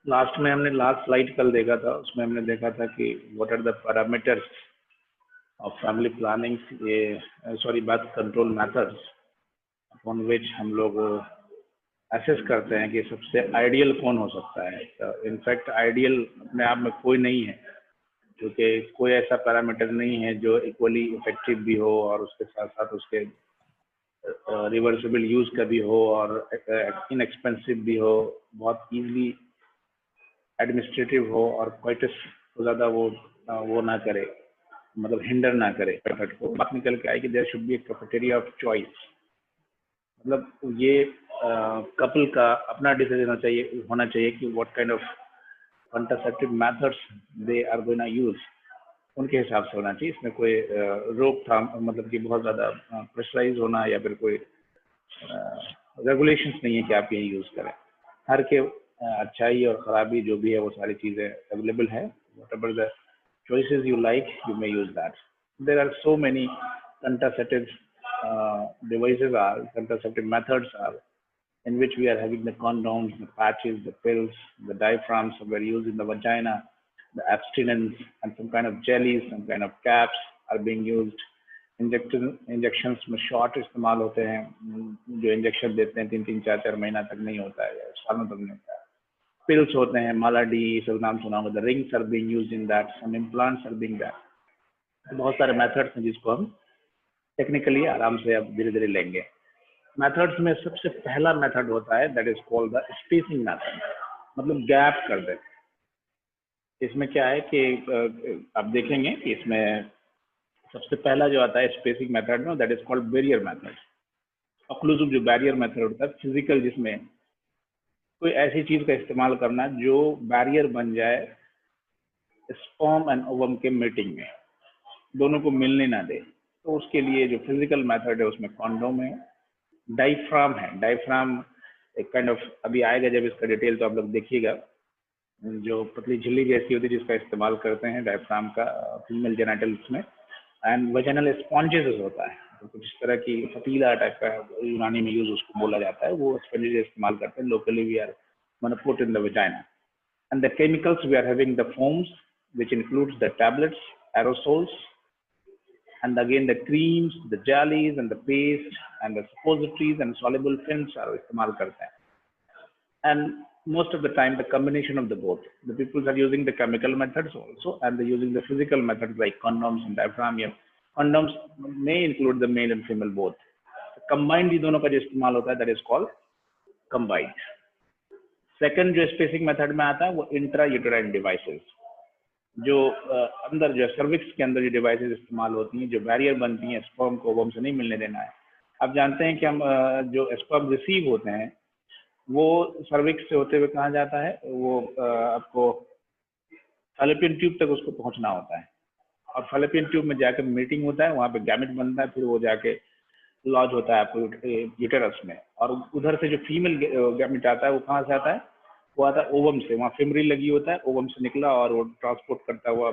Last में हमने last slide कल देखा था, उसमें हमने देखा था कि what are the parameters of family planning, ये sorry birth control methods on which हम लोग एसेस करते हैं कि सबसे आइडियल कौन हो सकता है। इनफैक्ट आइडियल अपने आप में कोई नहीं है, क्योंकि कोई ऐसा पैरामीटर नहीं है जो इक्वली इफेक्टिव भी हो और उसके साथ साथ उसके रिवर्सिबल यूज का भी हो और इनएक्सपेंसिव भी हो, बहुत इजीली एडमिनिस्ट्रेटिव हो और क्वाइटस को ज़्यादा वो ना करे, मतलब हिंडर ना करे एफर्ट को। बात निकल के आई कि there should be a cafeteria of choice, मतलब ये कपल का अपना डिसीजन होना चाहिए कि what kind of contraceptive methods they are going to use, उनके हिसाब से होना चाहिए। इसमें कोई रोकथाम, मतलब कि बहुत ज़्यादा प्रेशराइज होना या फिर कोई रेगुलेशंस नहीं है कि आप यही यूज़ करें। हर के अच्छाई और ख़राबी जो भी है वो सारी चीज़ें अवेलेबल है। Whatever the choices you like, you may use that. There are so many contraceptive contraceptive methods are, in which we are having the condoms, the patches, the pills, the diaphragms were used in the vagina, the abstinence, and some kind of jellies, some kind of caps are being used. Injections में short इस्तेमाल होते हैं, जो injection देते हैं 3-3, 4-4 महीना तक नहीं होता है या सालों तक नहीं होता है। पिल्स होते हैं, मालाडी, सब नाम सुना होगा, the rings are being used in that, some implants are being that. बहुत सारे मेथड्स हैं जिसको हम टेक्निकली आराम से अब धीरे धीरे लेंगे। मेथड्स में सबसे पहला मेथड होता है that is called the spacing method, मतलब गैप कर दे। इसमें क्या है कि आप देखेंगे कि इसमें सबसे पहला जो आता है स्पेसिंग मेथड में, that is called barrier method. Occlusive जो बैरियर मेथड होता है फिजिकल, जिसमें कोई ऐसी चीज का इस्तेमाल करना जो बैरियर बन जाए स्पर्म एंड ओवम के मीटिंग में, दोनों को मिलने ना दे। तो उसके लिए जो फिजिकल मेथड है उसमें कॉन्डोम है, डायफ्राम है। डायफ्राम एक काइंड ऑफ, अभी आएगा जब इसका डिटेल तो आप लोग देखिएगा, जो पतली झिल्ली जैसी होती है जिसका इस्तेमाल करते हैं डायफ्राम का फीमेल जेनिटल्स में। एंड वेजिनल स्पॉन्जेस होता है, तो कुछ इस तरह की फतीला टाइप का यूनानी में यूज उसको बोला जाता है, वो स्पॉन्जेस इस्तेमाल करते हैं। Locally we are put in the vagina and the chemicals we are having the foams which includes the tablets, aerosols, and again the creams, the jellies and the paste and the suppositories and soluble films are इस्तेमाल करते हैं। And most of the time the combination of the both, the people are using the chemical methods also and they're using the physical methods like condoms and diaphragm. Condoms may include the male and female both, combined ये दोनों का जो इस्तेमाल होता है that is called combined. Second जो spacing method में आता है वो इंट्रा यूटेराइन डिवाइसेस, जो अंदर जो सर्विक्स के अंदर जो डिवाइसेस इस्तेमाल होती हैं, जो बैरियर बनती हैं, स्पर्म को ओवम से नहीं मिलने देना है। आप जानते हैं कि हम जो स्पर्म रिसीव होते हैं वो सर्विक्स से होते हुए कहाँ जाता है, वो आपको फैलोपियन ट्यूब तक उसको पहुंचना होता है और फैलोपियन ट्यूब में जाकर मीटिंग होता है, वहाँ पे गैमेट बनता है, फिर वो जाके लॉज होता है आपको यूटेरस में। और उधर से जो फीमेल गैमेट आता है वो कहाँ से आता है, वो आता है ओवम से, वहाँ फेमरी लगी होता है, ओवम से निकला और वो ट्रांसपोर्ट करता हुआ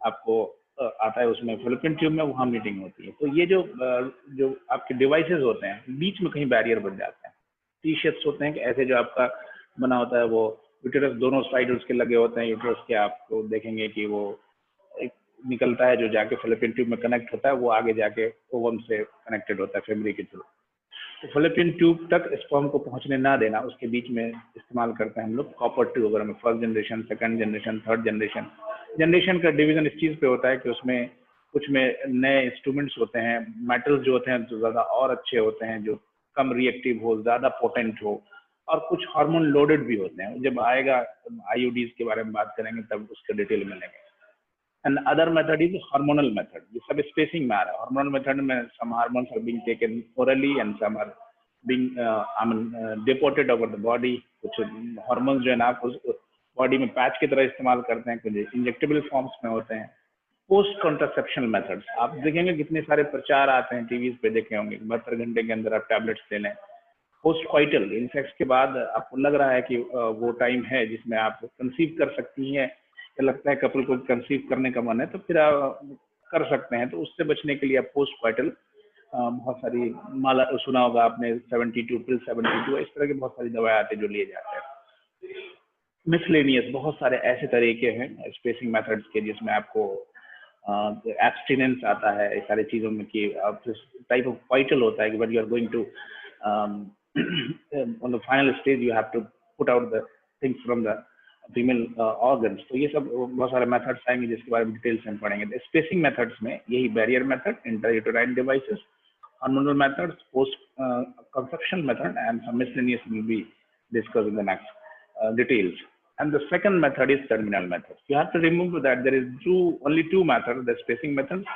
आपको आता है उसमें फैलोपियन ट्यूब में, वहाँ मीटिंग होती है। तो ये जो आपके डिवाइसेस होते हैं बीच में कहीं बैरियर बन जाते हैं। टी-शेप्स होते हैं कि ऐसे जो आपका बना होता है वो यूटेरस दोनों साइड उसके लगे होते हैं, यूटेरस के आपको देखेंगे कि वो एक निकलता है जो जाके फैलोपियन ट्यूब में कनेक्ट होता है, वो आगे जाके ओवम से कनेक्टेड होता है फेमरी के थ्रू। तो फैलोपियन ट्यूब तक स्पर्म को पहुंचने ना देना, उसके बीच में इस्तेमाल करते हैं हम लोग कॉपर ट्यूब वगैरह में। First generation, second generation, third generation का डिवीजन इस चीज़ पे होता है कि उसमें कुछ में नए इंस्ट्रूमेंट्स होते हैं, मेटल्स जो होते हैं जो ज़्यादा और अच्छे होते हैं, जो कम रिएक्टिव हो, ज़्यादा पोटेंट हो, और कुछ हार्मोन लोडेड भी होते हैं। जब आएगा IUDs के बारे में बात करेंगे तब उसके डिटेल में लेंगे। And other method is hormonal method. ये सब स्पेसिंग में आ रहा है। hormonal method में some hormones are being taken orally and some are being deported over the body. कुछ hormones जो है ना उस बॉडी में पैच की तरह इस्तेमाल करते हैं, कुछ इंजेक्टेबल फॉर्म्स में होते हैं। पोस्ट कॉन्ट्रासेप्शन मेथड्स आप देखेंगे कितने सारे प्रचार आते हैं, टीवी पे देखे होंगे, 72 घंटे के अंदर आप टैबलेट्स ले लें। पोस्ट क्वाइटल इनसेक्स के बाद आपको लग रहा है कि वो टाइम है जिसमें आप कंसीव कर सकती हैं, लगता है कपल को कंसीव करने का मन है, तो फिर आप कर सकते हैं। तो उससे बचने के लिए आप पोस्ट क्वाइटल बहुत सारी माला सुना होगा आपने 72 पिल 72, इस तरह की बहुत सारी दवाएं आती है जो लिए जाते हैं। मिसलेनियस बहुत सारे ऐसे तरीके हैं स्पेसिंग मेथड्स के जिसमें आपको एब्स्टिनेंस आता है इस सारी चीज़ों में कि टाइप ऑफ वाइटल होता है कि when you are going to on the final stage you have to put out the things from the female organs. तो ये सब बहुत सारे मेथड्स आएंगे जिसके बारे में डिटेल्स हम पढ़ेंगे। स्पेसिंग मेथड्स में यही barrier method, intrauterine devices, hormonal methods, post-conception method, and some miscellaneous will be discussed in the next details. And the second method is terminal method. You have to remember that there is only two methods: the spacing methods,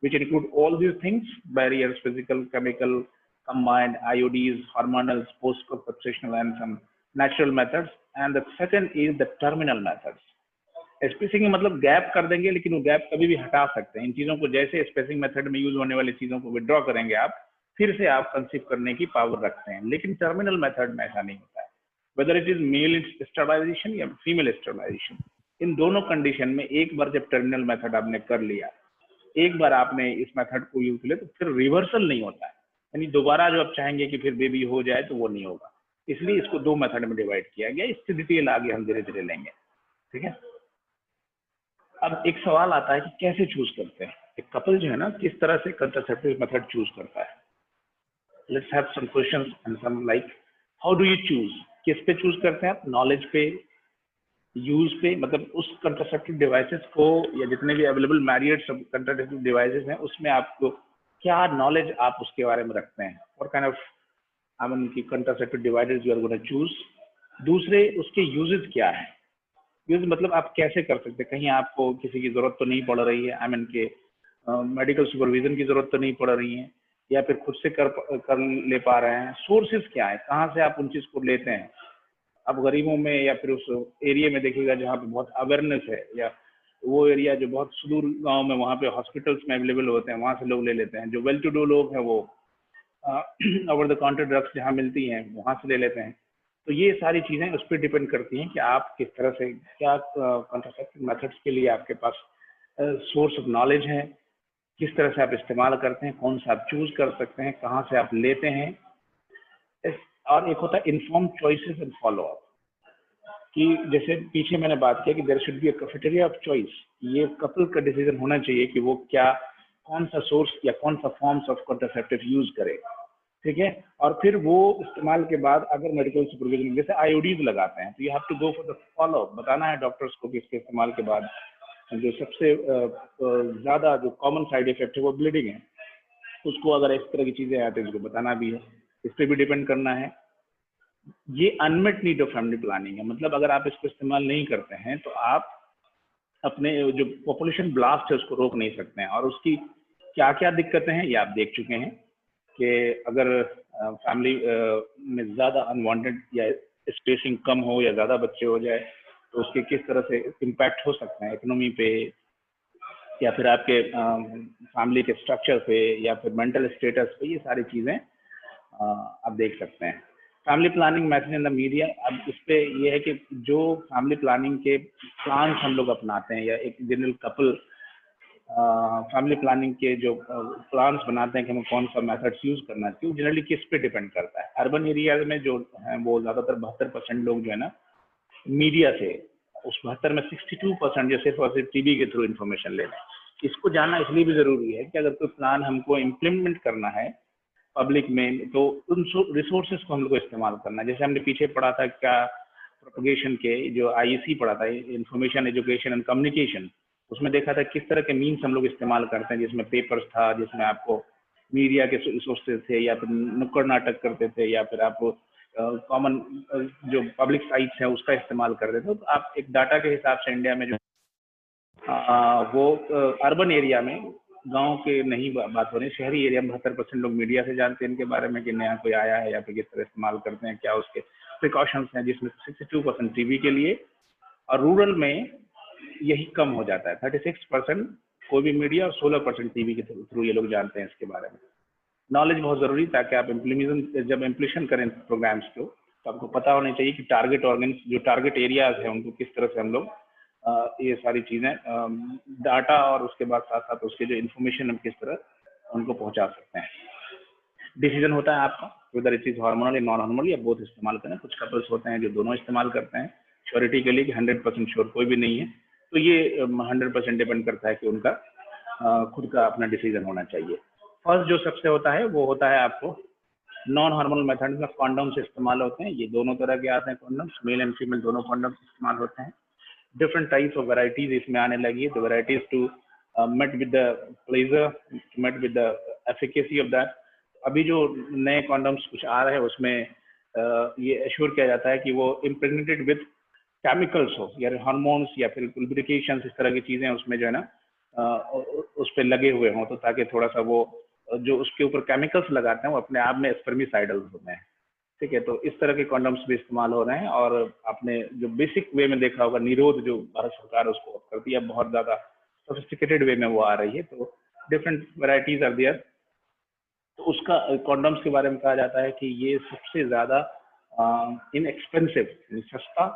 which include all these things: barriers, physical, chemical, combined, IODs, hormonals, post-conceptional, and some natural methods. And the second is the terminal methods. Spacing मतलब gap कर देंगे, लेकिन वो gap कभी भी हटा सकते हैं। इन चीजों को जैसे स्पेसिंग मेथड में यूज होने वाली चीजों को विड्रॉ करेंगे आप, फिर से आप कंसीव करने की पावर रखते हैं। लेकिन टर्मिनल मेथड में ऐसा नहीं होता है। Whether it is male sterilization या फीमेल स्टरलाइजेशन, इन दोनों कंडीशन में एक बार जब टर्मिनल मेथड आपने कर लिया, एक बार आपने इस मेथड को यूज किया, तो फिर रिवर्सल नहीं होता है। यानी दोबारा जो आप चाहेंगे कि फिर बेबी हो जाए तो वो नहीं होगा। इसलिए इसको दो मेथड में डिवाइड किया गया। इससे डिटेल आगे हम धीरे धीरे लेंगे, ठीक है। अब एक सवाल आता है कि कैसे चूज करते हैं एक कपल जो है ना, किस तरह से कंट्रासेप्टिव मेथड चूज करता है। Let's have some questions and some like how do you choose, किस पे चूज करते हैं आप? नॉलेज पे, यूज पे, मतलब उस कंट्रासेप्टिव डिवाइसेस को या जितने भी अवेलेबल मैरिड कंट्रासेप्टिव डिवाइसेस हैं उसमें आपको क्या नॉलेज आप उसके बारे में रखते हैं, और काइंड ऑफ आई मीन की contraceptive devices you are gonna choose. दूसरे उसके यूजेस क्या है, यूज मतलब आप कैसे कर सकते हैं, कहीं आपको किसी की जरूरत तो नहीं पड़ रही है, आई मीन के मेडिकल सुपरविजन की जरूरत तो नहीं पड़ रही है, या फिर खुद से कर ले पा रहे हैं। सोर्सेज क्या है, कहाँ से आप उन चीज को लेते हैं। अब गरीबों में या फिर उस एरिया में देखिएगा जहाँ पे बहुत अवेयरनेस है, या वो एरिया जो बहुत सुदूर गांव में, वहाँ पे हॉस्पिटल्स में अवेलेबल होते हैं, वहाँ से लोग ले लेते हैं। जो वेल टू डू लोग हैं वो ओवर द काउंटर ड्रग्स जहाँ मिलती हैं वहाँ से ले लेते हैं। तो ये सारी चीज़ें उस पर डिपेंड करती हैं कि आप किस तरह से, क्या कॉन्ट्रासेप्टिव मेथड्स के लिए आपके पास सोर्स ऑफ नॉलेज है, किस तरह से आप इस्तेमाल करते हैं, कौन सा आप चूज कर सकते हैं, कहाँ से आप लेते हैं। और एक होता है inform choices and follow up, कि जैसे पीछे मैंने बात किया कि there should be a cafeteria of choice. ये कपल का डिसीजन होना चाहिए कि वो क्या, कौन सा सोर्स या कौन सा फॉर्म्स ऑफ कॉन्ट्रासेप्टिव यूज करे, ठीक है। और फिर वो इस्तेमाल के बाद अगर मेडिकल सुपरविजन, जैसे आईओडीज लगाते हैं, तो you have to go for the follow up. बताना है डॉक्टर्स को कि इसके इस्तेमाल के बाद जो सबसे ज़्यादा जो कॉमन साइड इफेक्ट है वो ब्लीडिंग है, उसको अगर इस तरह की चीज़ें आती हैं उसको बताना भी है। इस पर भी डिपेंड करना है। ये unmet need of family planning है, मतलब अगर आप इसको इस्तेमाल नहीं करते हैं तो आप अपने जो पॉपुलेशन ब्लास्ट है उसको रोक नहीं सकते हैं। और उसकी क्या क्या दिक्कतें हैं ये आप देख चुके हैं कि अगर फैमिली में ज़्यादा अनवांटेड या स्पेसिंग कम हो या ज़्यादा बच्चे हो जाए तो उसके किस तरह से इम्पैक्ट हो सकते हैं इकोनॉमी पे, या फिर आपके फैमिली के स्ट्रक्चर पे, या फिर मेंटल स्टेटस पे। ये सारी चीज़ें आप देख सकते हैं। Family planning message in the media, अब इस पे ये है कि जो फैमिली प्लानिंग के प्लान्स हम लोग अपनाते हैं, या एक जनरल कपल फैमिली प्लानिंग के जो प्लान्स बनाते हैं कि हमें कौन सा मेथड्स यूज करना चाहिए, जनरली किस पे डिपेंड करता है। अर्बन एरिया में जो है वो ज़्यादातर 72% लोग जो है ना मीडिया से, उस 72 में 62% जो सिर्फ और सिर्फ टीवी के थ्रू इन्फॉर्मेशन ले रहे हैं। इसको जानना इसलिए भी ज़रूरी है कि अगर कोई प्लान हमको इम्प्लीमेंट करना है पब्लिक में, तो उन रिसोर्सेज को हम लोग को इस्तेमाल करना है। जैसे हमने पीछे पढ़ा था क्या, प्रोपगेशन के जो आईईसी पढ़ा था, इंफॉर्मेशन एजुकेशन एंड कम्युनिकेशन, उसमें देखा था किस तरह के मीन्स हम लोग इस्तेमाल करते हैं, जिसमें पेपर्स था, जिसमें आपको मीडिया के रिसोर्सेज थे, या फिर नुक्कड़ नाटक करते थे, या फिर आप कॉमन जो पब्लिक साइट्स है उसका इस्तेमाल करते थे। तो आप एक डाटा के हिसाब से इंडिया में जो वो अर्बन एरिया में, गांव के नहीं बात हो रही, शहरी एरिया में 72% लोग मीडिया से जानते हैं इनके बारे में कि नया कोई आया है या फिर किस तरह इस्तेमाल करते हैं, क्या उसके प्रिकॉशंस हैं, जिसमें 62% टीवी के लिए। और रूरल में यही कम हो जाता है, 36% कोई भी मीडिया और 16% टीवी के थ्रू ये लोग जानते हैं इसके बारे में। नॉलेज बहुत जरूरी, ताकि आप जब इम्प्लीमेंट करें प्रोग्राम्स को तो आपको पता होना चाहिए कि टारगेट ऑर्गन्स, जो टारगेट एरियाज हैं, उनको किस तरह से हम लोग ये सारी चीज़ें डाटा और उसके बाद साथ साथ उसके जो इन्फॉर्मेशन हम किस तरह उनको पहुंचा सकते हैं। डिसीजन होता है आपका, वेदर इट इज हार्मोनल या नॉन हार्मोनल या बोथ इस्तेमाल करें। कुछ कपल्स होते हैं जो दोनों इस्तेमाल करते हैं श्योरिटी के लिए कि 100% श्योर कोई भी नहीं है, तो ये 100% डिपेंड करता है कि उनका खुद का अपना डिसीजन होना चाहिए। फर्स्ट जो सबसे होता है वो होता है आपको नॉन हार्मोनल मेथड में कॉन्डम्स इस्तेमाल होते हैं। ये दोनों तरह के आते हैं कॉन्डम्स, मेल एंड फीमेल दोनों कॉन्डम्स इस्तेमाल होते हैं। डिफरेंट टाइप्स ऑफ वैरायटीज इसमें आने लगी है, तो varieties to mate with the pleasure, mate with the efficacy of that. अभी जो नए कॉन्डम्स कुछ आ रहे हैं उसमें ये एश्योर किया जाता है कि वो इम्प्रेग्नेटेड विद केमिकल्स हो या हार्मोन्स या फिर लुब्रिकेशन, इस तरह की चीजें उसमें जो है ना उस पर लगे हुए हों, तो ताकि थोड़ा सा वो जो उसके ऊपर केमिकल्स लगाते हैं वो अपने आप में स्पर्मिसाइडल होते हैं। ठीक है, तो इस तरह के कॉन्डम्स भी इस्तेमाल हो रहे हैं। और आपने जो बेसिक वे में देखा होगा निरोध जो भारत सरकार उसको करती है, बहुत ज्यादा सोफिस्टिकेटेड वे में वो आ रही है, तो डिफरेंट वेराइटीज आर देयर। तो उसका कॉन्डम्स के बारे में कहा जाता है कि ये सबसे ज्यादा इनएक्सपेंसिव, सस्ता,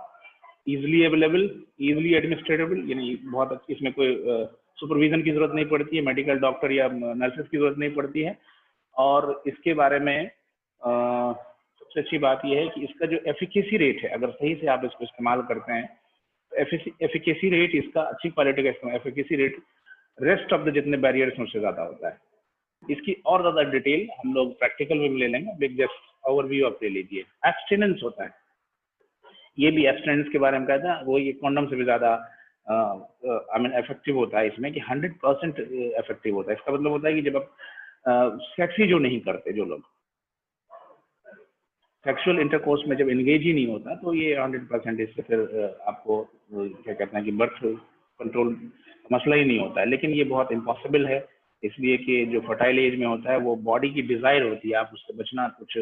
इजिली अवेलेबल, इजिली एडमिनिस्ट्रेटेबल, यानी बहुत इसमें कोई सुपरविजन की जरूरत नहीं पड़ती है, मेडिकल डॉक्टर या नर्सेस की जरूरत नहीं पड़ती है। और इसके बारे में सबसे अच्छी बात यह है कि इसका जो एफिकेसी रेट है, अगर सही से आप इसको इस्तेमाल करते हैं तो एफिकेसी रेट इसका, अच्छी क्वालिटी का इस्तेमाल, efficacy rate rest of the जितने बैरियर्स उससे ज्यादा होता है। इसकी और ज्यादा डिटेल हम लोग प्रैक्टिकल में ले लेंगे, बिग जस्ट ओवरव्यू आप ले लीजिए। एब्सटिनेंस होता है, ये भी एब्सटिनेंस के बारे में कहता है, वो ये कॉन्डम से भी ज्यादा आई मीन इफेक्टिव होता है इसमें, कि 100% इफेक्टिव होता है। इसका मतलब होता है कि जब आप सेक्स ही जो नहीं करते, जो लोग सेक्सुअल इंटरकोर्स में जब एंगेज ही नहीं होता, तो ये 100% इससे फिर आपको क्या कहते हैं कि बर्थ कंट्रोल मसला ही नहीं होता है। लेकिन ये बहुत इम्पॉसिबल है, इसलिए कि जो फर्टाइल एज में होता है वो बॉडी की डिजायर होती है, आप उससे बचना, कुछ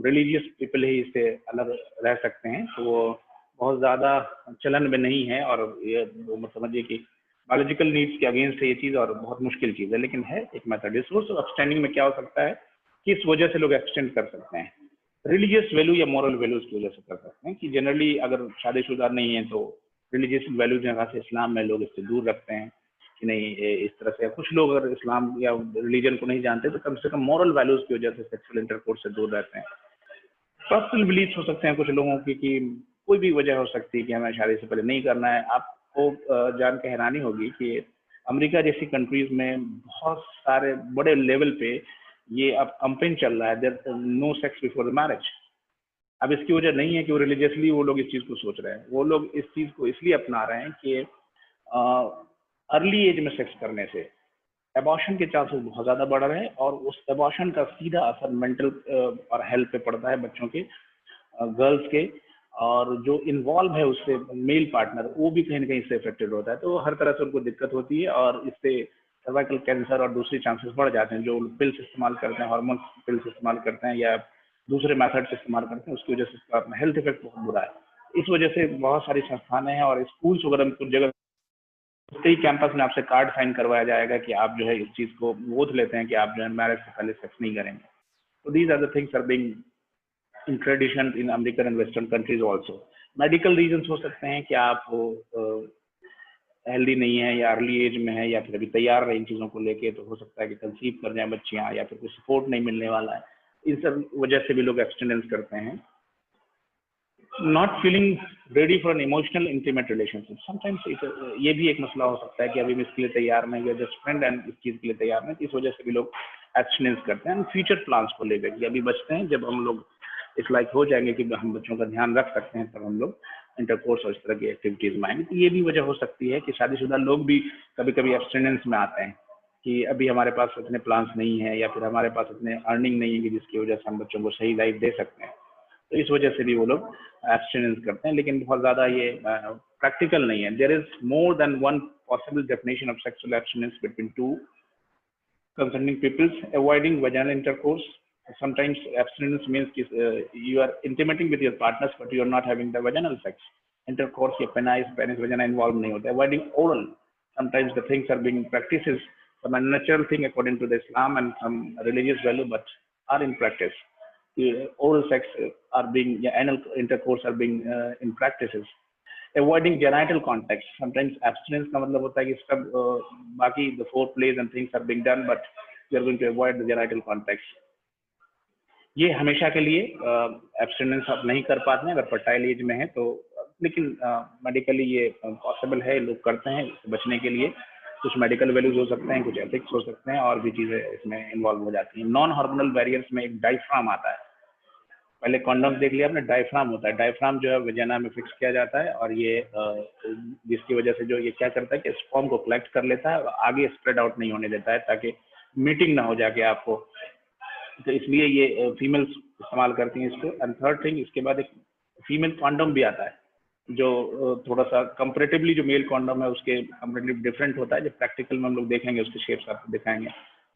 रिलीजियस पीपल ही इससे अलग रह सकते हैं, तो वो बहुत ज़्यादा चलन में नहीं है। और ये वो समझिए कि बायोलॉजिकल नीड्स के अगेंस्ट है ये चीज़, और बहुत मुश्किल चीज़ है, लेकिन है एक मेथड। रिसोर्स ऑफ एक्सटेंडिंग में क्या हो सकता है कि इस वजह से लोग एक्सटेंड कर सकते हैं, रिलीजियस वैल्यू या मॉरल वैल्यूज की वजह से कर सकते हैं, कि जनरली अगर शादीशुदा नहीं है तो रिलीजियस वैल्यूज जगह से इस्लाम में लोग इससे दूर रखते हैं कि नहीं इस तरह से। कुछ लोग अगर इस्लाम या रिलीजन को नहीं जानते तो कम से कम मॉरल वैल्यूज की वजह से सेक्सुअल इंटरकोर्स से दूर रहते हैं। पर्सनल बिलीफ हो सकते हैं कुछ लोगों की कि कोई भी वजह हो सकती है कि हमें शादी से पहले नहीं करना है। आपको जान के हैरानी होगी कि अमेरिका जैसी कंट्रीज में बहुत सारे बड़े लेवल पे ये अब कंपेन चल रहा है, there no sex before the marriage. अब इसकी वजह नहीं है कि वो रिलीजियसली वो लोग इस चीज को सोच रहे हैं, वो लोग इस चीज को इसलिए अपना रहे हैं कि अर्ली एज में सेक्स करने से एबॉर्शन के चांसेस बहुत ज्यादा बढ़ रहे हैं, और उस एबॉर्शन का सीधा असर मेंटल और हेल्थ पे पड़ता है बच्चों के, गर्ल्स के, और जो इन्वॉल्व है उससे मेल पार्टनर वो भी कहीं ना कहीं इससे इफेक्टेड होता है। तो हर तरह से उनको दिक्कत होती है, और इससे सर्वाइकल कैंसर और दूसरी चांसेस बढ़ जाते हैं। जो पिल्स इस्तेमाल करते हैं, हार्मोन पिल्स इस्तेमाल करते हैं या दूसरे मेथड्स इस्तेमाल करते हैं, उसकी वजह से इसका हेल्थ इफेक्ट बहुत बुरा है। इस वजह से बहुत सारी संस्थानें हैं और स्कूल्स वगैरह कुछ जगह ही कैंपस में आपसे कार्ड साइन करवाया जाएगा कि आप जो है इस चीज को वोट लेते हैं कि आप जो है मैरिज से पहले सेक्स नहीं करेंगे। तो these are the things are being in tradition in American and western countries also. Medical reason हो सकते हैं कि आप हेल्दी नहीं है या अर्ली एज में है या फिर अभी तैयार रहे इन चीज़ों को लेके, तो हो सकता है कि कंसीव कर जाए बच्चियाँ, या फिर कोई सपोर्ट नहीं मिलने वाला है। इन सब वजह से भी लोग एब्सटिनेंस करते हैं। Not feeling ready for an emotional intimate relationship, sometimes ये भी एक मसला हो सकता है कि अभी मैं इसके लिए तैयार नहीं, या जस्ट फ्रेंड एंड इस चीज़ के लिए तैयार नहीं, इस वजह से भी लोग एब्सटिनेंस करते हैं। फ्यूचर प्लान्स को लेकर कि अभी बचते हैं, जब हम लोग इस लाइक हो जाएंगे कि हम बच्चों का ध्यान रख सकते हैं, तब हम लोग इंटरकोर्स और इस तरह की एक्टिविटीज में आएंगे। तो ये भी वजह हो सकती है कि शादीशुदा लोग भी कभी कभी एब्सटिनेंस में आते हैं कि अभी हमारे पास इतने प्लान्स नहीं है या फिर हमारे पास इतने अर्निंग नहीं है कि जिसकी वजह से हम बच्चों को सही लाइफ दे सकते हैं। तो इस वजह से भी वो लोग एब्सटिनेंस करते हैं, लेकिन बहुत ज़्यादा ये प्रैक्टिकल नहीं है। There is more than one possible definition of sexual abstinence between two concerning peoples avoiding vaginal intercourse. Sometimes abstinence means you are intimating with your partners but you are not having the vaginal sex intercourse या penis vagina involved नहीं होता. Avoiding oral, sometimes the things are being practices some unnatural thing according to the Islam and some religious value but are in practice. Oral sex are being anal intercourse are being in practices. Avoiding genital contact, sometimes abstinence का मतलब होता है कि सब बाकी the foreplays and things are being done but you are going to avoid the genital contact. ये हमेशा के लिए एब्सटिनेंस आप नहीं कर पाते हैं अगर फर्टाइल एज में है तो, लेकिन मेडिकली ये पॉसिबल है, लोग करते हैं इससे बचने के लिए। कुछ मेडिकल वैल्यूज हो सकते हैं, कुछ एथिक्स हो सकते हैं, और भी चीज़ें इसमें इन्वॉल्व हो जाती हैं। नॉन हार्मोनल बैरियर्स में एक डायफ्राम आता है। पहले कॉन्डम देख लिया आपने, डायफ्राम होता है। डायफ्राम जो है वजाना में फिक्स किया जाता है, और ये जिसकी वजह से जो ये क्या करता है कि स्पर्म को कलेक्ट कर लेता है और आगे स्प्रेड आउट नहीं होने देता है, ताकि मीटिंग ना हो जाके आपको। तो इसलिए ये फीमेल्स इस्तेमाल करती हैं इसको। एंड थर्ड थिंग, इसके बाद एक फीमेल कॉन्डम भी आता है, जो थोड़ा सा कंपेरेटिवली जो मेल कॉन्डम है उसके कंपेरेटिवली डिफरेंट होता है। जो प्रैक्टिकल में हम लोग देखेंगे उसके शेप्स आपको दिखाएंगे।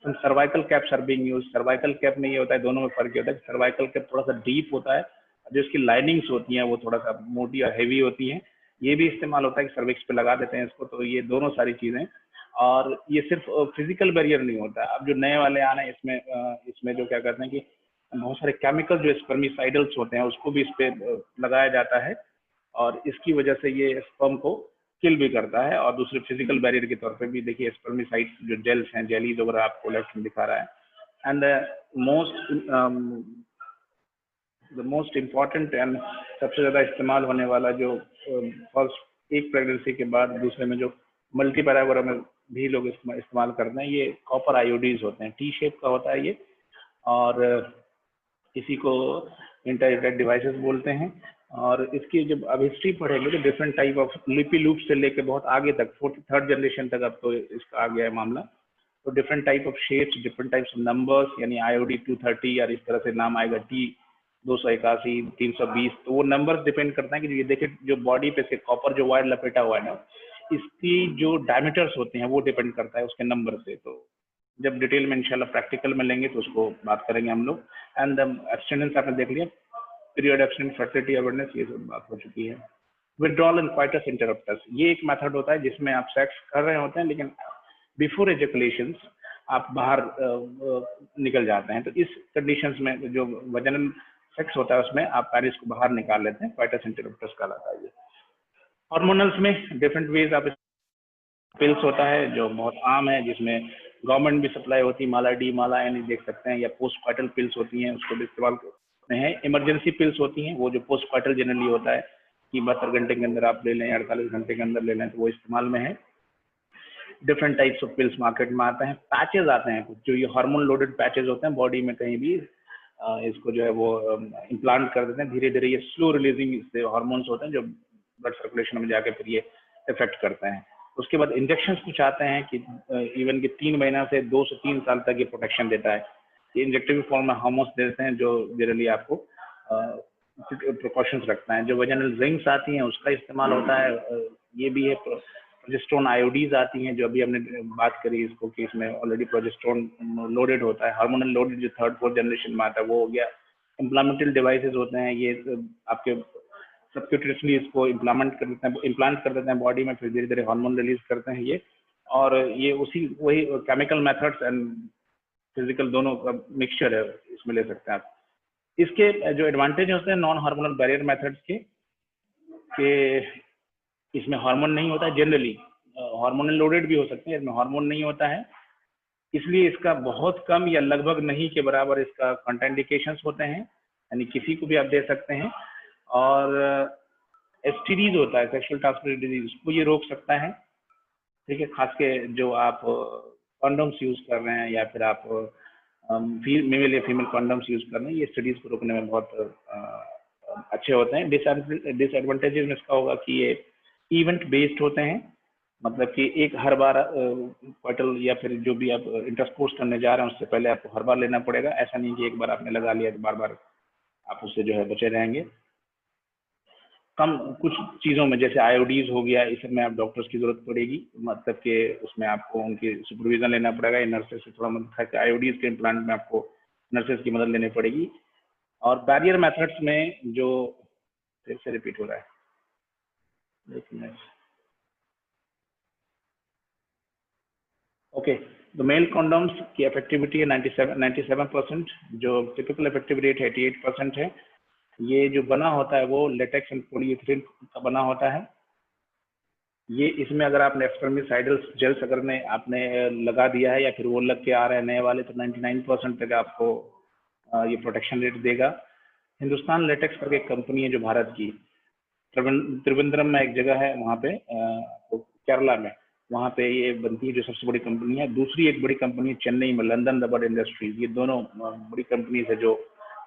Cervical caps are being use. Cervical cap में ये होता है, दोनों में फर्क ये होता है कि सर्वाइकल कैप थोड़ा सा डीप होता है, जो इसकी लाइनिंग्स होती हैं वो थोड़ा सा मोटी और हैवी होती हैं। ये भी इस्तेमाल होता है कि सर्विक्स पे लगा देते हैं इसको। तो ये दोनों सारी चीज़ें, और ये सिर्फ फिजिकल बैरियर नहीं होता है। अब जो नए वाले आ रहे हैं इसमें जो क्या करते हैं कि बहुत सारे केमिकल जो स्पर्मिसाइडल्स होते हैं उसको भी इस पे लगाया जाता है, और इसकी वजह से ये स्पर्म को किल भी करता है। और दूसरे फिजिकल बैरियर के तौर पे भी देखिए स्पर्मिसाइड्स जो जेल्स हैं, जेलीज वगैरह आपको लेफ्ट में दिखा रहा है। And the most important and सबसे ज़्यादा इस्तेमाल होने वाला जो फर्स्ट एक प्रेगनेंसी के बाद दूसरे में जो मल्टीपैरा वगैरह में भी लोग इस्तेमाल करते हैं, ये कॉपर आयोडीज होते हैं। टी शेप का होता है ये, और इसी को इंटरनेट डिवाइसेस बोलते हैं। और इसकी जब अब हिस्ट्री पढ़ेंगे तो डिफरेंट टाइप ऑफ लिपी लूप से लेके बहुत आगे तक, फोर्थ थर्ड जनरेशन तक अब तो इसका आ गया है मामला। तो different type of shapes, different types of numbers, यानी आईओडी 230 या इस तरह से नाम आएगा, टी 281, 320। तो वो नंबर्स डिपेंड करता है कि ये देखिए जो बॉडी पे से कॉपर जो वायर लपेटा हुआ है ना, इसकी जो डायमीटर्स होते हैं वो डिपेंड करता है उसके नंबर से। तो जब डिटेल में इंशाल्लाह प्रैक्टिकल में लेंगे तो उसको बात करेंगे हम लोग। एंड एब्सटिनेंस आपने देख लिया, पीरियड एब्सटिनेंस, फर्टिलिटी अवेयरनेस, ये सब बात हो चुकी है। विड्रॉल एंड क्वाइटस इंटरप्टस, ये एक मेथड होता है जिसमें आप सेक्स कर रहे होते हैं लेकिन बिफोर एजैकुलेशन आप बाहर निकल जाते हैं। तो इस कंडीशंस में जो वजनल सेक्स होता है उसमें आप पेरिस को बाहर निकाल लेते हैं, क्वाइटस इंटरप्टस कहलाता है ये। हार्मोनल्स में डिफरेंट वेज आप, पिल्स होता है जो बहुत आम है, जिसमें गवर्नमेंट भी सप्लाई होती है, माला डी, माला एन देख सकते हैं, या पोस्ट क्वार्टल पिल्स होती हैं, उसको भी इस्तेमाल करते हैं। इमरजेंसी पिल्स होती हैं, वो जो पोस्ट क्वार्टल जनरली होता है कि 72 घंटे के अंदर आप ले लें, 48 घंटे के अंदर ले लें, तो वो इस्तेमाल में है। Different types of pills market में आते हैं। पैचेज आते हैं कुछ, जो ये हार्मोन लोडेड पैचेज होते हैं बॉडी में कहीं भी, इसको जो है वो इम्प्लांट कर देते हैं। धीरे धीरे ये स्लो रिलीजिंग इससे हार्मोन्स होते हैं जो ब्लड सर्कुलेशन में जाके फिर ये इफेक्ट करते हैं। उसके बाद इंजेक्शन कुछ आते हैं कि इवन कि 3 महीना से 2 से 3 साल तक ये प्रोटेक्शन देता है। ये इंजेक्टिव फॉर्म में हार्मोन्स देते हैं जो जनरली आपको प्रिकॉशंस रखता है। जो वजनल रिंग्स आती हैं उसका इस्तेमाल होता है, ये भी है। प्रोजेस्टेरोन आयोडीज आती हैं जो अभी हमने बात करी इसको, कि इसमें ऑलरेडी प्रोजेस्टेरोन लोडेड होता है। हार्मोनल लोडेड जो थर्ड फोर्थ जनरेशन में आता है वो हो गया। इम्प्लामेंटल डिवाइसेज होते हैं, ये आपके सबक्यूटेनियसली इसको इम्प्लांट कर देते हैं बॉडी में, फिर धीरे धीरे हार्मोन रिलीज करते हैं ये। और ये वही केमिकल मेथड्स एंड फिजिकल दोनों का मिक्सचर है, इसमें ले सकते हैं आप। इसके जो एडवांटेज होते हैं नॉन हार्मोनल बैरियर मेथड्स के इसमें हार्मोन नहीं होता है जनरली, हार्मोनल लोडेड भी हो सकते हैं, इसमें हार्मोन नहीं होता है, इसलिए इसका बहुत कम या लगभग नहीं के बराबर इसका कॉन्ट्राइंडिकेशंस होते हैं, यानी किसी को भी आप दे सकते हैं। और एसटीडीज होता है, सेक्सुअल ट्रांसमिटेड डिजीज, उसको ये रोक सकता है। ठीक है, खास के जो आप कॉन्डम्स यूज कर रहे हैं या फिर आप मेल या फीमेल कॉन्डम्स यूज कर रहे हैं, ये स्टडीज को रोकने में बहुत अच्छे होते हैं। डिसएडवांटेजेस में इसका होगा कि ये इवेंट बेस्ड होते हैं, मतलब कि एक हर बार क्वार्टल या फिर जो भी आप इंटरकोर्स करने जा रहे हैं उससे पहले आपको हर बार लेना पड़ेगा। ऐसा नहीं कि एक बार आपने लगा लिया तो बार बार आप उससे जो है बचे रहेंगे। कम कुछ चीज़ों में जैसे आयोडीज हो गया, इसमें आप डॉक्टर्स की जरूरत पड़ेगी, मतलब कि उसमें आपको उनकी सुपरविजन लेना पड़ेगा या नर्सेज से थोड़ा मदद करके आयोडीज के इम्प्लांट में आपको नर्सेज की मदद लेनी पड़ेगी। और बैरियर मेथड्स में जो फिर से रिपीट हो रहा है, ओके, तो मेल कॉन्डम्स की इफेक्टिविटी है 97%, जो टिपिकल इफेक्टिव रेट 88% है। ये जो बना होता है वो लेटेक्स एंड पॉलीइथीलीन का बना होता है। ये इसमें अगर आपने स्पर्मिसाइडल जेल्स अगर आपने लगा दिया है या फिर वो लग के आ रहे हैं नए वाले, तो 99% तक आपको ये प्रोटेक्शन रेट देगा। हिंदुस्तान लेटेक्स करके एक कंपनी है जो भारत की, त्रिवेंद्रम में एक जगह है वहाँ पे, केरला में, वहाँ पे ये बनती है जो सबसे बड़ी कंपनी है। दूसरी एक बड़ी कंपनी है चेन्नई में, लंदन रबर इंडस्ट्रीज। ये दोनों बड़ी कंपनीज है जो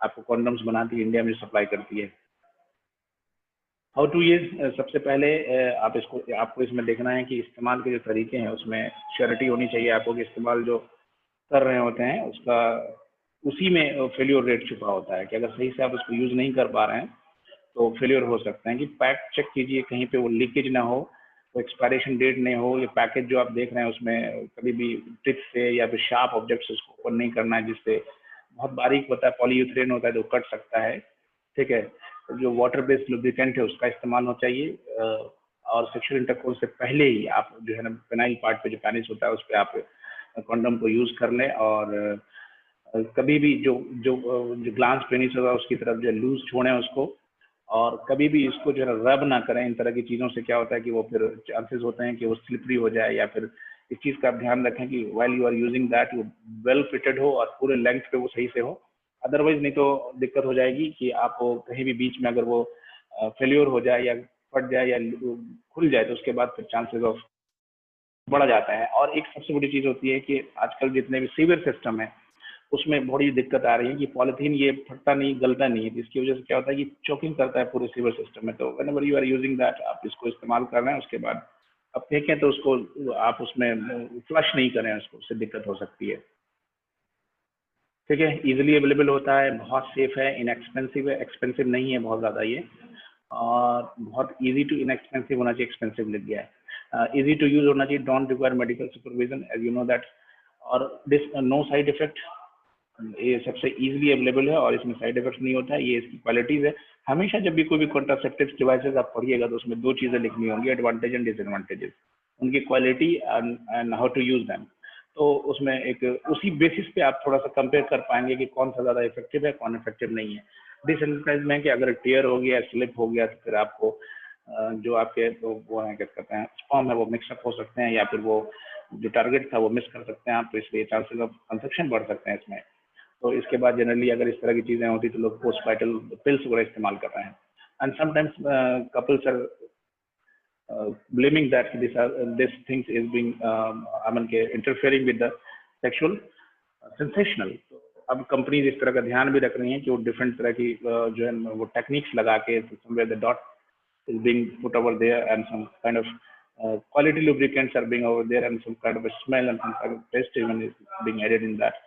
आपको कॉन्डम्स बनाती है, इंडिया में सप्लाई करती है। हाउ टू यूज, सबसे पहले आपको इसमें देखना है कि इस्तेमाल के जो तरीके हैं उसमें श्योरिटी होनी चाहिए आपको कि इस्तेमाल जो कर रहे होते हैं उसका उसी में फेल्योर रेट छुपा होता है, कि अगर सही से आप उसको यूज़ नहीं कर पा रहे हैं तो फेल्योर हो सकते हैं। कि पैक चेक कीजिए, कहीं पे वो लीकेज ना हो, वो एक्सपायरेशन डेट नहीं हो। ये पैकेज जो आप देख रहे हैं उसमें कभी भी टिप से या फिर शार्प ऑब्जेक्ट से उसको ओपन नहीं करना है, जिससे बहुत बारीक होता है, पॉलीयूथेन होता है जो कट सकता है। ठीक है, जो वाटर बेस्ड लुब्रिकेंट है उसका इस्तेमाल होना चाहिए। और सेक्सुअल इंटरकोर्स से पहले ही आप जो है ना पेनाइल पार्ट पे जो पेनिस होता है उस पर आप कॉन्डम को यूज़ कर लें। और कभी भी जो जो जो ग्लांस पेनिस होगा उसकी तरफ जो लूज छोड़ें उसको, और कभी भी इसको जो है रब ना करें इन तरह की चीज़ों से। क्या होता है कि वो फिर चांसेस होते हैं कि वो स्लिपरी हो जाए, या फिर इस चीज़ का आप ध्यान रखें कि while you are using that वो वेल फिटेड हो और पूरे लेंथ पे वो सही से हो। अदरवाइज नहीं तो दिक्कत हो जाएगी कि आप कहीं भी बीच में अगर वो फेल्योर हो जाए या फट जाए या खुल जाए तो उसके बाद फिर चांसेस ऑफ बढ़ जाता है। और एक सबसे बड़ी चीज़ होती है कि आजकल जितने भी सीवर सिस्टम है उसमें बड़ी दिक्कत आ रही है कि पॉलिथीन ये फटता नहीं, गलता नहीं है। इसकी वजह से क्या होता है कि चोकिंग करता है पूरे सीवर सिस्टम में। तो whenever you are using that, आप इसको इस्तेमाल कर रहे हैं उसके बाद अब फेंकें तो उसको आप उसमें फ्लश नहीं करें, उससे दिक्कत हो सकती है। ठीक है, इजीली अवेलेबल होता है, बहुत सेफ है, इनएक्सपेंसिव है, एक्सपेंसिव नहीं है बहुत ज़्यादा ये, और बहुत इजी टू इनएक्सपेंसिव होना चाहिए, एक्सपेंसिव लग गया है। इजी टू यूज होना चाहिए, don't require medical supervision as you know that. और दिस नो साइड इफेक्ट, ये सबसे इजीली अवेलेबल है और इसमें साइड इफेक्ट नहीं होता है। ये इसकी क्वालिटीज़ है। हमेशा जब भी कोई भी कॉन्ट्रासेप्टिव डिवाइसेस आप पढ़िएगा तो उसमें दो चीज़ें लिखनी होंगी, एडवांटेज एंड डिसएडवांटेजेस, उनकी quality and how to use them. तो उसमें एक उसी बेसिस पे आप थोड़ा सा कंपेयर कर पाएंगे कि कौन सा ज़्यादा इफेक्टिव है, कौन इफेक्टिव नहीं है। डिसएडवांटेज में कि अगर टीयर हो गया, स्लिप हो गया तो फिर आपको जो आपके वो है क्या कहते हैं स्पर्म है वो मिक्सअप हो सकते हैं, या फिर वो जो टारगेट था वो मिस कर सकते हैं आप, तो इसलिए चांसेस ऑफ कंसेप्शन बढ़ सकते हैं इसमें। तो इसके बाद जनरली अगर इस तरह की चीज़ें होती तो लोग पोस्टपाइटल पिल्स वगैरह इस्तेमाल कर रहे हैं। And sometimes couples are blaming that this things is being I mean के interfering with the sexual sensational। तो अब कंपनीज इस तरह का ध्यान भी रख रही हैं कि वो डिफरेंट तरह की जो है वो टेक्निक्स लगा के somewhere the dot is being put over there and some kind of quality lubricants are being over there and some kind of a smell and some kind of taste even is being added in that।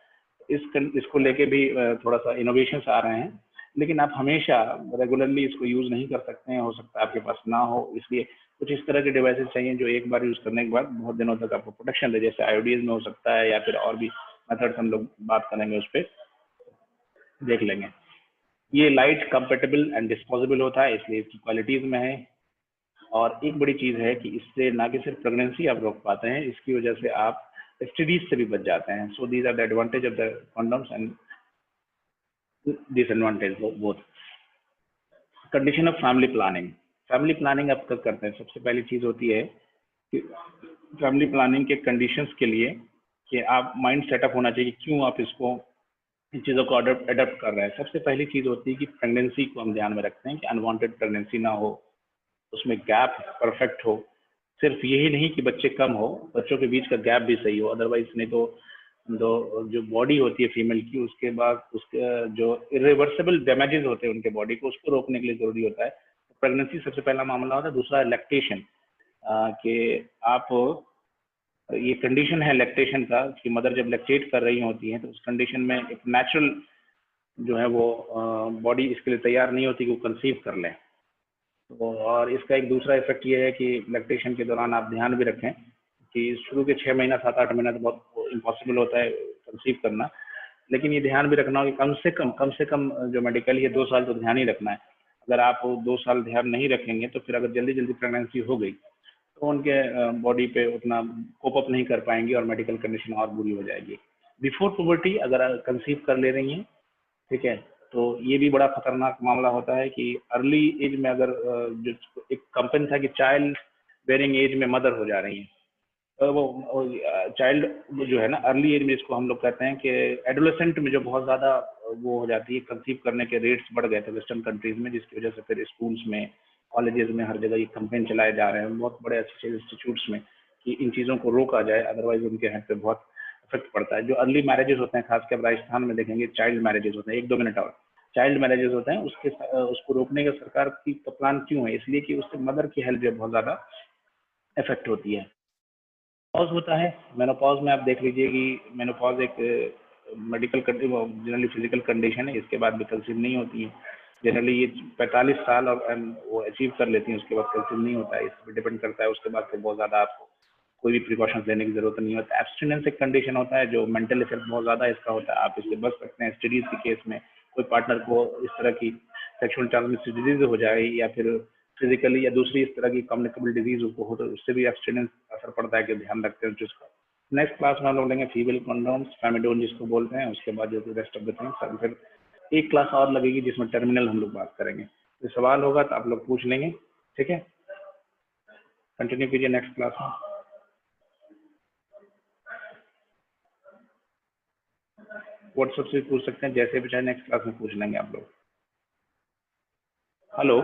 इसको लेके भी थोड़ा सा innovations आ रहे हैं, लेकिन आप हमेशा रेगुलरली इसको यूज़ नहीं कर सकते हैं, हो सकता है आपके पास ना हो। इसलिए कुछ इस तरह के डिवाइसेस चाहिए जो एक बार यूज़ करने के बाद बहुत दिनों तक आपको प्रोटेक्शन दे, जैसे आईओडीज में हो सकता है या फिर और भी मेथड्स हम लोग बात करेंगे, उस पर देख लेंगे। ये लाइट कंपेटेबल एंड डिस्पोजेबल होता है, इसलिए इसकी क्वालिटीज़ में है। और एक बड़ी चीज़ है कि इससे ना कि सिर्फ प्रेगनेंसी आप रोक पाते हैं, इसकी वजह से आप एसटीडीज से भी बच जाते हैं। So these are the advantage of the condoms and disadvantage both. Condition of family planning. Family planning आप कब करते हैं? सबसे पहली चीज़ होती है कि फैमिली प्लानिंग के कंडीशंस के लिए कि आप माइंड सेटअप होना चाहिए कि क्यों आप इसको इन चीज़ों को अडोप्ट कर रहे हैं। सबसे पहली चीज़ होती है कि प्रेगनेंसी को हम ध्यान में रखते हैं कि अनवांटेड प्रेगनेंसी ना हो, उसमें गैप परफेक्ट हो। सिर्फ यही नहीं कि बच्चे कम हो, बच्चों के बीच का गैप भी सही हो। अदरवाइज नहीं तो जो बॉडी होती है फीमेल की, उसके बाद उसके जो इरिवर्सिबल डैमेजेस होते हैं उनके बॉडी को, उसको रोकने के लिए जरूरी होता है। प्रेगनेंसी सबसे पहला मामला होता है। दूसरा है लैक्टेशन, कि आप ये कंडीशन है लैक्टेशन का कि मदर जब लैक्टेट कर रही होती हैं तो उस कंडीशन में एक नेचुरल जो है वो बॉडी इसके लिए तैयार नहीं होती कि वो कंसीव कर लें। तो और इसका एक दूसरा इफेक्ट ये है कि लैक्टेशन के दौरान आप ध्यान भी रखें कि शुरू के 6 महीना 7-8 महीना तो बहुत इम्पॉसिबल होता है कंसीव करना, लेकिन ये ध्यान भी रखना हो कि कम से कम जो मेडिकली है 2 साल तो ध्यान ही रखना है। अगर आप 2 साल ध्यान नहीं रखेंगे तो फिर अगर जल्दी जल्दी प्रेगनेंसी हो गई तो उनके बॉडी पे उतना कोप अप नहीं कर पाएंगी और मेडिकल कंडीशन और बुरी हो जाएगी। बिफोर पुबर्टी अगर कंसीव कर ले रही हैं, ठीक है, तो ये भी बड़ा खतरनाक मामला होता है कि अर्ली एज में अगर जो एक कंपेन था कि चाइल्ड बेयरिंग एज में मदर हो जा रही हैं, वो चाइल्ड जो है ना, अर्ली एज में इसको हम लोग कहते हैं कि एडोलेसेंट में जो बहुत ज़्यादा वो हो जाती है, कंसीव करने के रेट्स बढ़ गए थे वेस्टर्न कंट्रीज में, जिसकी वजह से फिर स्कूल्स में, कॉलेजेस में, हर जगह ये कैंपेन चलाए जा रहे हैं बहुत बड़े अच्छे इंस्टीट्यूट्स में कि इन चीज़ों को रोका जाए, अदरवाइज उनके हेल्थ पे बहुत इफेक्ट पड़ता है। जो अर्ली मैरिजेस होते हैं, खासकर राजस्थान में देखेंगे चाइल्ड मैरिजेस होते हैं, 1-2 मिनट और, चाइल्ड मैरिजेस होते हैं, उसको रोकने का सरकार की तो प्लान क्यों है? इसलिए कि उससे मदर की हेल्थ जो बहुत ज़्यादा इफेक्ट होती है। पॉज होता है, मेनोपॉज में आप देख लीजिए कि मेनोपॉज एक मेडिकल जनरली फिजिकल कंडीशन है, इसके बाद भी कंसीव नहीं होती है। जनरली ये 45 साल और वो अचीव कर लेती हैं, उसके बाद कंसीव नहीं होता है। इस पर डिपेंड करता है, उसके बाद फिर बहुत ज़्यादा आपको कोई भी प्रिकॉशंस लेने की जरूरत नहीं होती। एब्सटिनेंस एक कंडीशन होता है जो मेंटल इफेक्ट बहुत ज़्यादा इसका होता है, आप इससे बच सकते हैं। स्टडीज के केस में कोई पार्टनर को इस तरह की सेक्सुअल ट्रांसमिशन डिजीज हो जाए या फिर फिजिकली या दूसरी इस तरह की कम्युनिकेबल डिजीज उसको हो, तो उससे भी एब्सटिनेंस असर पड़ता है कि ध्यान रखते हैं जिसका। नेक्स्ट क्लास में हम लोग लेंगे फीमेल कंडोम्स, फेमिडोन जिसको बोलते हैं, उसके बाद जो रेस्ट ऑफ द थिंग्स। फिर एक क्लास और लगेगी जिसमें टर्मिनल हम लोग बात करेंगे। तो सवाल होगा तो आप लोग पूछ लेंगे, ठीक है? कंटिन्यू कीजिए नेक्स्ट क्लास में। व्हाट्सएप से पूछ सकते हैं, जैसे भी चाहे नेक्स्ट क्लास में पूछ लेंगे आप लोग। हेलो।